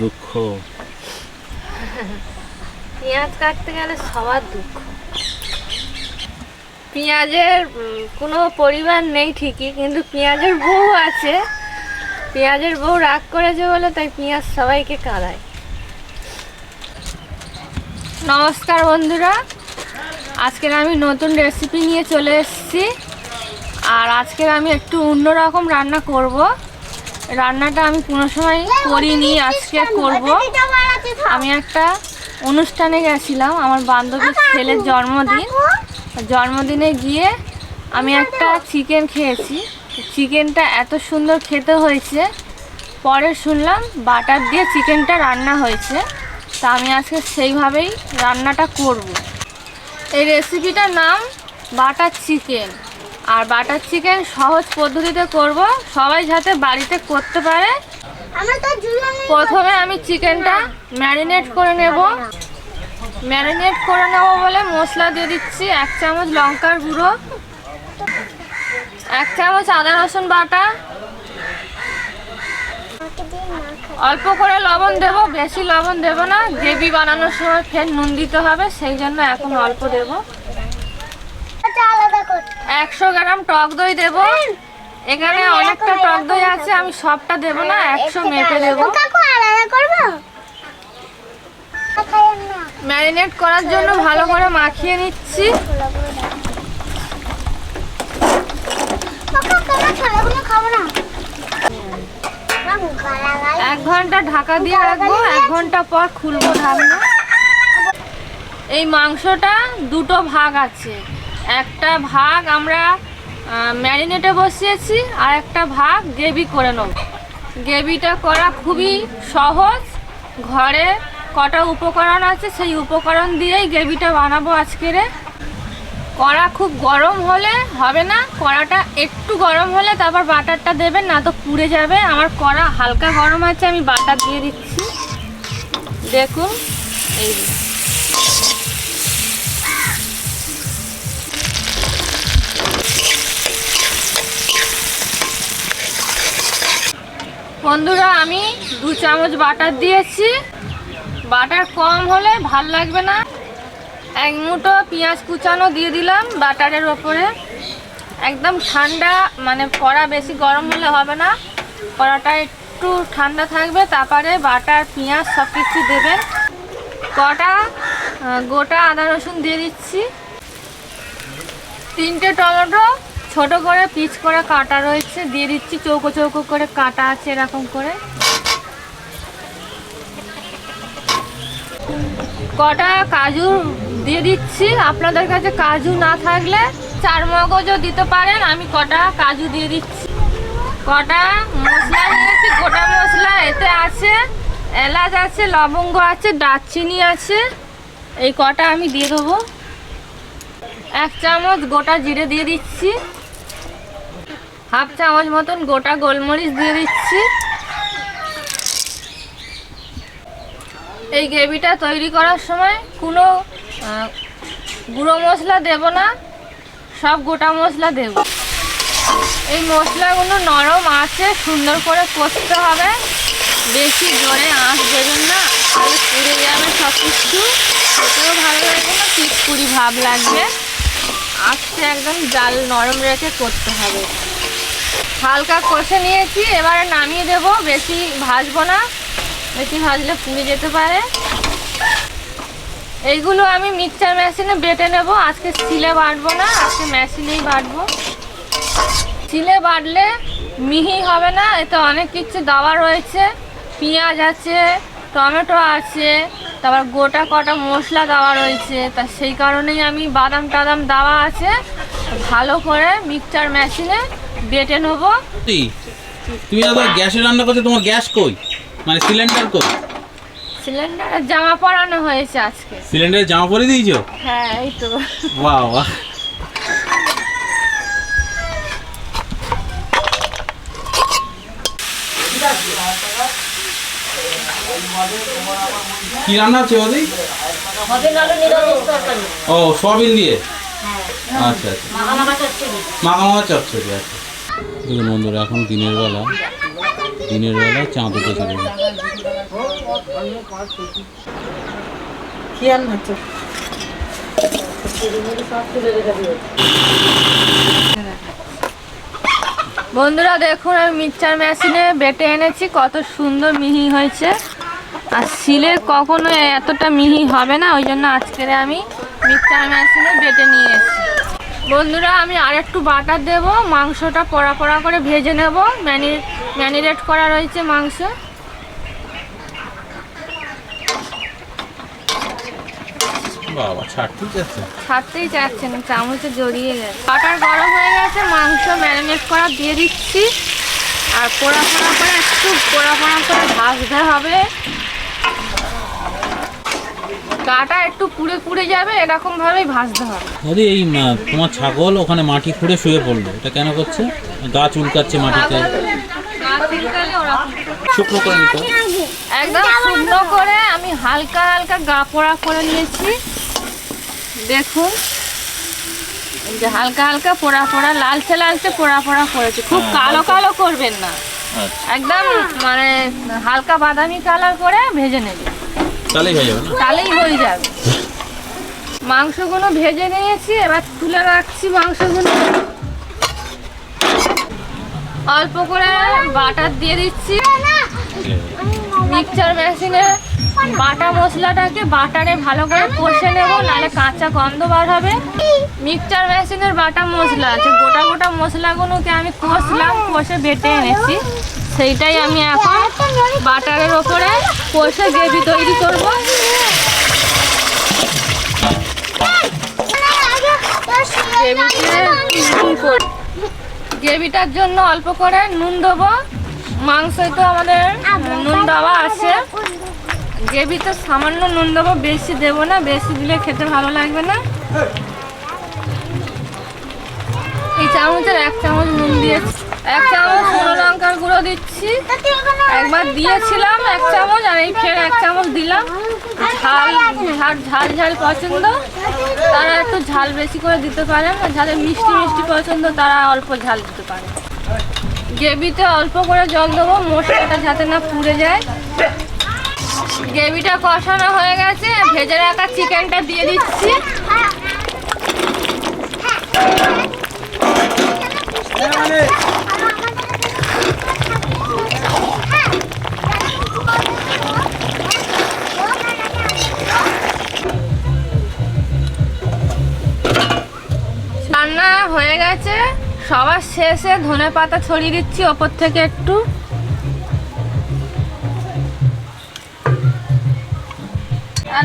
দুঃখ পেঁয়াজ কাটতে গেলে সবার দুঃখ। পেঁয়াজের কোনো পরিবার নেই ঠিকই, কিন্তু পেঁয়াজের বউ আছে। পেঁয়াজের বউ রাগ করেছে বলে তাই পেঁয়াজ সবাইকে কাঁদায়। নমস্কার বন্ধুরা, আজকের আমি নতুন রেসিপি নিয়ে চলে এসেছি। আর আজকের আমি একটু অন্যরকম রান্না করব। রান্নাটা আমি কোনো সময় করিনি, আজকে করব। আমি একটা অনুষ্ঠানে গেছিলাম, আমার বান্ধবীর ছেলের জন্মদিনে গিয়ে আমি একটা চিকেন খেয়েছি। চিকেনটা এত সুন্দর খেতে হয়েছে, পরে শুনলাম বাটার দিয়ে চিকেনটা রান্না হয়েছে। তা আমি আজকে সেইভাবেই রান্নাটা করব। এই রেসিপিটার নাম বাটার চিকেন। আর বাটার চিকেন সহজ পদ্ধতিতে করব, সবাই যাতে বাড়িতে করতে পারে। প্রথমে আমি চিকেনটা ম্যারিনেট করে নেব বলে মশলা দিয়ে দিচ্ছি। 1 চামচ লঙ্কার গুঁড়ো, 1 চামচ আদা রসুন বাটা, অল্প করে লবণ দেব, বেশি লবণ দেব না। গ্রেভি বানানোর সময় ফের নুন দিতে হবে, সেই জন্য এখন অল্প দেব। 100 গ্রাম টক দই দেব। এখানে অনেকটা টক দই আছে, আমি সবটা দেব না, 100 মেপে দেব। ম্যারিনেট করার জন্য ভালো করে মাখিয়ে নিচ্ছি। 1 ঘন্টা ঢাকা দিয়ে রাখবো, 1 ঘন্টা পর খুলবো ঢাকনা। এই মাংসটা দুটো ভাগ আছে, একটা ভাগ আমরা ম্যারিনেটে বসিয়েছি, আর একটা ভাগ গ্রেভি করে নেব। গ্রেভিটা করা খুবই সহজ, ঘরে কটা উপকরণ আছে সেই উপকরণ দিয়েই গ্রেভিটা বানাবো আজকের। কড়া খুব গরম হলে হবে না, কড়াটা একটু গরম হলে তারপর বাটারটা দেবেন, না তো পুড়ে যাবে। আমার কড়া হালকা গরম আছে, আমি বাটার দিয়ে দিচ্ছি। দেখুন, এই বন্ধুরা আমি 2 চামচ বাটার দিয়েছি। বাটার কম হলে ভাল লাগবে না। 1 মুঠো পেঁয়াজ কুচানো দিয়ে দিলাম বাটারের ওপরে। একদম ঠান্ডা, মানে কড়া বেশি গরম হলে হবে না, কড়াটা একটু ঠান্ডা থাকবে, তারপরে বাটার পেঁয়াজ সব কিছু দেবেন। কটা গোটা আদা রসুন দিয়ে দিচ্ছি। 3টে টমেটো ছোট করে পিস করে কাটা রয়েছে, দিয়ে দিচ্ছি। চৌকো চৌকো করে কাটা আছে এরকম করে। কটা কাজু দিয়ে দিচ্ছি। আপনাদের কাছে কাজু না থাকলে 4 মগজও দিতে পারেন, আমি কটা কাজু দিয়ে দিচ্ছি। কটা মশলা নিয়েছি, গোটা মশলা। এতে আছে এলাচ আছে, লবঙ্গ আছে, দারচিনি আছে। এই কটা আমি দিয়ে দেবো। 1 চামচ গোটা জিরে দিয়ে দিচ্ছি। 1/2 চামচ মতন গোটা গোলমরিচ দিয়ে দিচ্ছি। এই গ্রেভিটা তৈরি করার সময় কোনো গুঁড়ো মশলা দেব না, সব গোটা মশলা দেব। এই মশলাগুলো নরম আছে, সুন্দর করে কষতে হবে, বেশি জোরে আঁচ দেবেন না, তাহলে পুড়ে যাবে সব কিছু, খেতেও ভালো লাগবে না, পিটপুরি ভাব লাগবে। আঁচটা একদম জাল নরম রেখে করতে হবে। হালকা কষে নিয়েছি, এবারে নামিয়ে দেব। বেশি ভাজবো না, বেশি ভাজলে পুড়ে যেতে পারে। এইগুলো আমি মিক্সচার মেশিনে বেটে নেব। আজকে শিলে বাটবো না, আজকে মেশিনেই বাটবো। শিলে বাটলে মিহি হবে না, এতে অনেক কিছু দেওয়া রয়েছে। পেঁয়াজ আছে, টমেটো আছে, তারপর গোটা কটা মশলা দেওয়া রয়েছে। তা সেই কারণেই আমি বাদাম টাদাম দেওয়া আছে, ভালো করে মিক্সচার মেশিনে বেটে নেবো। তুমি আবার গ্যাসে রান্না করছো, তোমার গ্যাস কই, মানে সিলিন্ডার কই? সিলিন্ডারে জামা পরানো হয়েছে আজকে। সিলিন্ডারে জামা পরে দিয়েছো? হ্যাঁ, এই তো। বাহ বাহ। কি রান্না হচ্ছে বৌদি? ও সয়াবিন দিয়ে? আচ্ছা আচ্ছা, মাখা মাখা চচ্চড়ি। আচ্ছা দেখুন বন্ধুরা, এখন দিনের বেলা চাঁদ উঠেছে। বন্ধুরা দেখুন, আমি মিক্সচার মেশিনে বেটে এনেছি, কত সুন্দর মিহি হয়েছে। আর শিলে কখনো এতটা মিহি হবে না, ওই জন্য আজকের আমি মিক্সচার মেশিনে বেটে নিয়ে এসেছি। বন্ধুরা, আমি আর একটু বাটার দেবো, মাংসটা পোড়া পোড়া করে ভেজে নেব। ম্যারিনেট করা রয়েছে মাংস। বাবা ছাড়তেই চাচ্ছে না, চামচে জড়িয়ে গেছে। বাটার গরম হয়ে গেছে, মাংস ম্যারিনেট করা দিয়ে দিচ্ছি। আর পোড়া পোড়া করে একটু ভাজতে হবে। গাটা একটু পুড়ে পুড়ে যাবে, এরকম ভাবেই ভাজতে হবে। এই তোমার ছাগল ওখানে মাটি খুঁড়ে শুয়ে পড়লো, এটা কেন করছে? গা চুলকাচ্ছে মাটিতে। শুকনো করে নিতে, একদম শুকনো করে আমি হালকা হালকা গা পোড়া করে নিয়েছি। দেখুন, যে হালকা হালকা পোড়া পোড়া, লালচে পোড়া পোড়া করেছি। খুব কালো কালো করবেন না, একদম মানে হালকা বাদামি কালার করে ভেজে নেবেন, তাহলেই হয়ে যাবে। মাংসগুলো ভেজে নিয়েছি, এবার তুলে রাখছি মাংসগুলো। অল্প করে বাটার দিয়ে দিচ্ছি। মিক্সচার মেশিনে বাটা মশলাটাকে বাটারে ভালো করে কষে নেব, নাহলে কাঁচা গন্ধ বার হবে। মিক্সচার মেশিনের বাটা মশলা আছে, গোটা গোটা মশলাগুলোকে আমি কষে বেটে এনেছি। সেইটাই আমি এখন বাটারের ওপরে কষে গ্রেভি তৈরি করব। গ্রেভিটার জন্য অল্প করে নুন দেবো। মাংসই তো আমাদের নুন দেওয়া আছে, গ্রেভিতে সামান্য নুন দেবো, বেশি দেবো না, বেশি দিলে খেতে ভালো লাগবে না। এই চামচের 1 চামচ নুন দিয়েছি, 1 চামচ শুকনো লঙ্কার গুঁড়ো দিচ্ছি। একবার দিয়েছিলাম 1 চামচ, আর এই ফের 1 চামচ দিলাম। ঝাল পছন্দ তারা একটু ঝাল বেশি করে দিতে পারেন, যাদের মিষ্টি পছন্দ তারা অল্প ঝাল দিতে পারে। গ্রেভিতে অল্প করে জল দেবো, মশলাটা যাতে না পুড়ে যায়। গ্রেভিটা কষানো হয়ে গেছে, ভেজে রাখা চিকেনটা দিয়ে দিচ্ছি। রান্না হয়ে গেছে, সবার শেষে ধনেপাতা ছড়িয়ে দিচ্ছি ওপর থেকে একটু।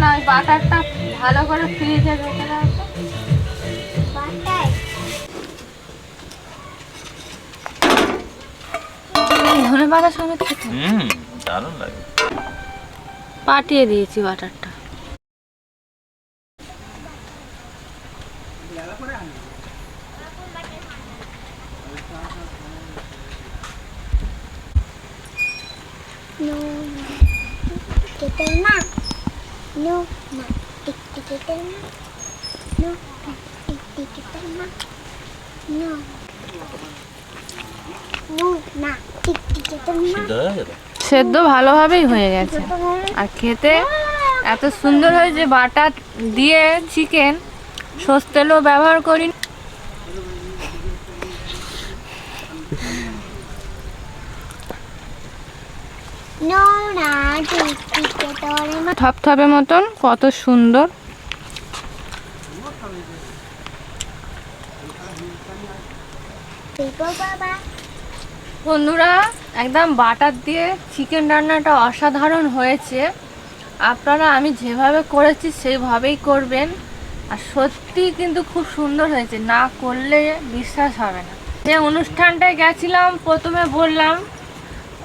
না, ওই বাটারটা ভালো করে ফ্রিজে রেখে দাও। ধনেপাতার সঙ্গে খেতে দারুণ লাগে। পাঠিয়ে দিয়েছি বাটারটা। সেদ্ধ ভালোভাবেই হয়ে গেছে, আর খেতে এত সুন্দর হয়েছে। বাটার দিয়ে চিকেন, সর্ষের তেলও ব্যবহার করি। থপথপে মতন, কত সুন্দর। বন্ধুরা, একদম বাটার দিয়ে চিকেন রান্নাটা অসাধারণ হয়েছে। আপনারা আমি যেভাবে করেছি সেইভাবেই করবেন, আর সত্যি কিন্তু খুব সুন্দর হয়েছে, না করলে বিশ্বাস হবে না। যে অনুষ্ঠানটায় গেছিলাম প্রথমে বললাম,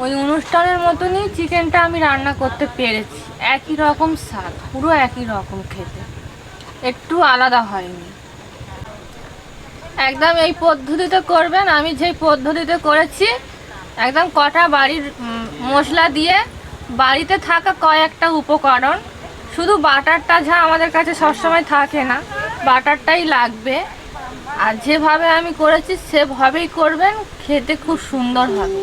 ওই অনুষ্ঠানের মতনই চিকেনটা আমি রান্না করতে পেরেছি। একই রকম স্বাদ, পুরো একই রকম খেতে, একটু আলাদা হয়নি। একদম এই পদ্ধতিতে করবেন, আমি যেই পদ্ধতিতে করেছি। একদম কটা বাড়ির মশলা দিয়ে, বাড়িতে থাকা কয়েকটা উপকরণ, শুধু বাটারটা যা আমাদের কাছে সবসময় থাকে না, বাটারটাই লাগবে। আর যেভাবে আমি করেছি সেভাবেই করবেন, খেতে খুব সুন্দর হবে।